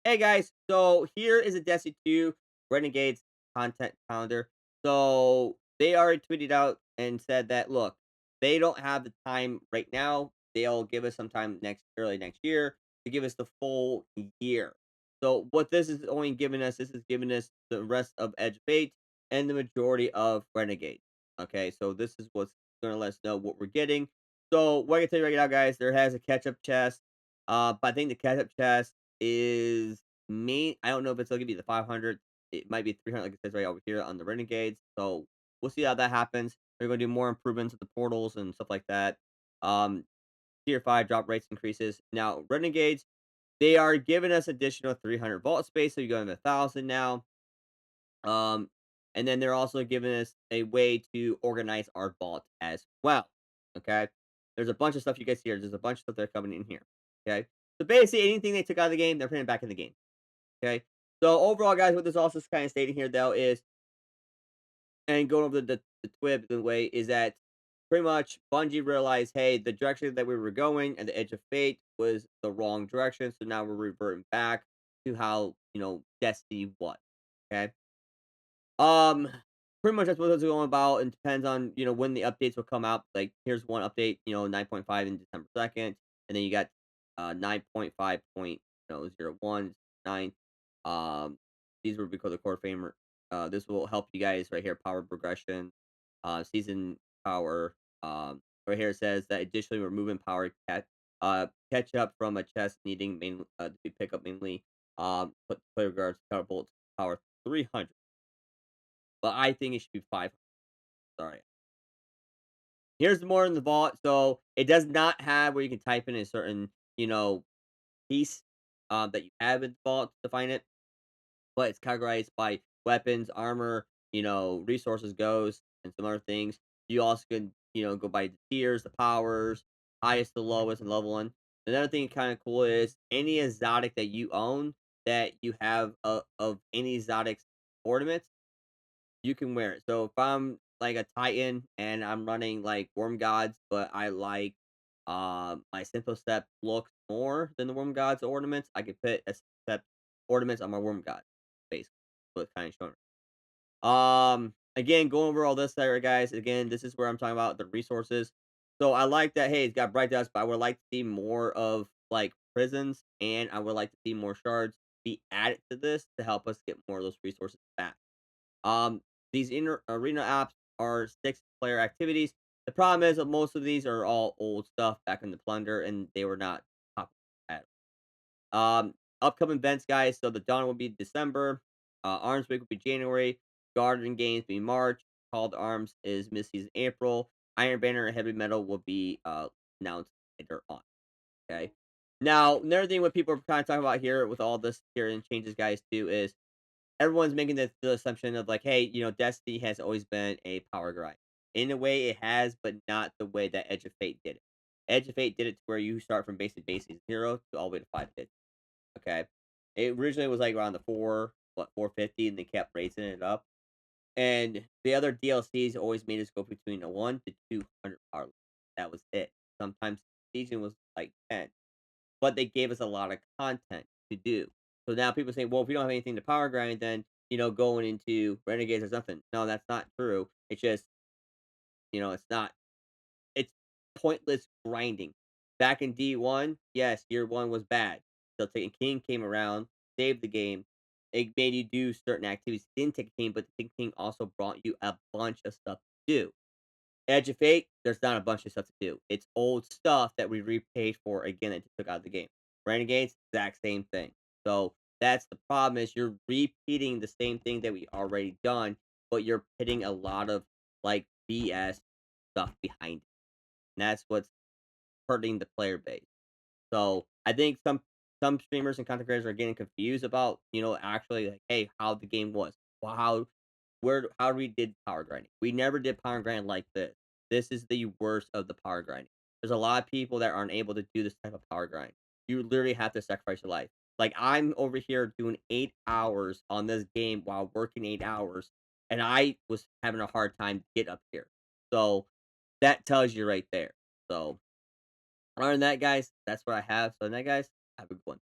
Hey guys, so here is a Destiny 2 Renegades content calendar. So they already tweeted out and said that look, they don't have the time right now. They'll give us sometime early next year to give us the full year. So what this is only giving us, this is giving us the rest of Edge of Fate and the majority of Renegades. Okay, so this is what's gonna let us know what we're getting. So what I can tell you right now, guys, there has a catch up chest. But I think the catch up chest is I don't know if it's gonna give you the 500. It might be 300, like it says right over here on the Renegades. So we'll see how that happens. They're gonna do more improvements with the portals and stuff like that. Um, Tier 5 drop rates increases. Now, Renegades, they are giving us additional 300 vault space, so you're going to 1,000 now. Um, and then they're also giving us a way to organize our vault as well. Okay. There's a bunch of stuff you guys see here. There's a bunch of stuff that are coming in here. Okay. So basically, anything they took out of the game, they're putting it back in the game. Okay. So overall, guys, what this also is kind of stating here, though, is and going over the twib the way is that pretty much Bungie realized, hey, the direction that we were going and the edge of fate was the wrong direction. So now we're reverting back to how Destiny was. Okay. Um, Pretty much that's what it's going about. And depends on when the updates will come out. Like here's one update, 9.5 in December 2nd, and then you got 9.5.01 9. These will be called the core framer. This will help you guys right here, power progression, season power. Right here it says that additionally we're moving power catch up from a chest needing to be pick up mainly put player guards catapult power 300, but I think it should be 500. Sorry. Here's more in the vault. So it does not have where you can type in a certain, piece that you have in the vault to find it, but it's categorized by weapons, armor, resources, ghosts, and some other things. You also can, go by the tiers, the powers, highest to lowest, and level one. Another thing kind of cool is any exotic that you own that you have of any exotics ornaments you can wear it. So if I'm like a Titan and I'm running like Worm Gods, but I like my Simple Step looks more than the Worm Gods ornaments, I could put a step ornaments on my Worm God, basically. So it's kind of showing. Again, going over all this there, guys. Again, this is where I'm talking about the resources. So I like that. Hey, it's got bright dust, but I would like to see more of like prisons, and I would like to see more shards be added to this to help us get more of those resources back. Um, these inner arena apps are six-player activities. The problem is that most of these are all old stuff back in the Plunder, and they were not popular at all. Upcoming events, guys. So the Dawn will be December. Arms Week will be January. Garden Games will be March. Call to Arms is mid-season April. Iron Banner and Heavy Metal will be announced later on. Okay. Now, another thing what people are kind of talking about here with all this here and changes, guys, too, is everyone's making the assumption of like, hey, Destiny has always been a power grind. In a way, it has, but not the way that Edge of Fate did it. Edge of Fate did it to where you start from basic 0 to all the way to 550. Okay, it originally was like around the 450, and they kept raising it up. And the other DLCs always made us go between a 1 to 200 power level. That was it. Sometimes season was like 10, but they gave us a lot of content to do. So now people say, well, if we don't have anything to power grind, then going into Renegades or something. No, that's not true. It's just it's not. It's pointless grinding. Back in D1, yes, year one was bad. So Taken King came around, saved the game. It made you do certain activities. Didn't take King, but the Taken King also brought you a bunch of stuff to do. Edge of Fate, there's not a bunch of stuff to do. It's old stuff that we repaid for again that took out of the game. Renegades, exact same thing. So that's the problem is you're repeating the same thing that we already done, but you're putting a lot of like BS stuff behind it. And that's what's hurting the player base. So I think some streamers and content creators are getting confused about, actually like, hey, how the game was. Well, how we did power grinding. We never did power grind like this. This is the worst of the power grinding. There's a lot of people that aren't able to do this type of power grind. You literally have to sacrifice your life. Like I'm over here doing 8 hours on this game while working 8 hours, and I was having a hard time to get up here. So that tells you right there. So other than that, guys, that's what I have. So, that guys, have a good one.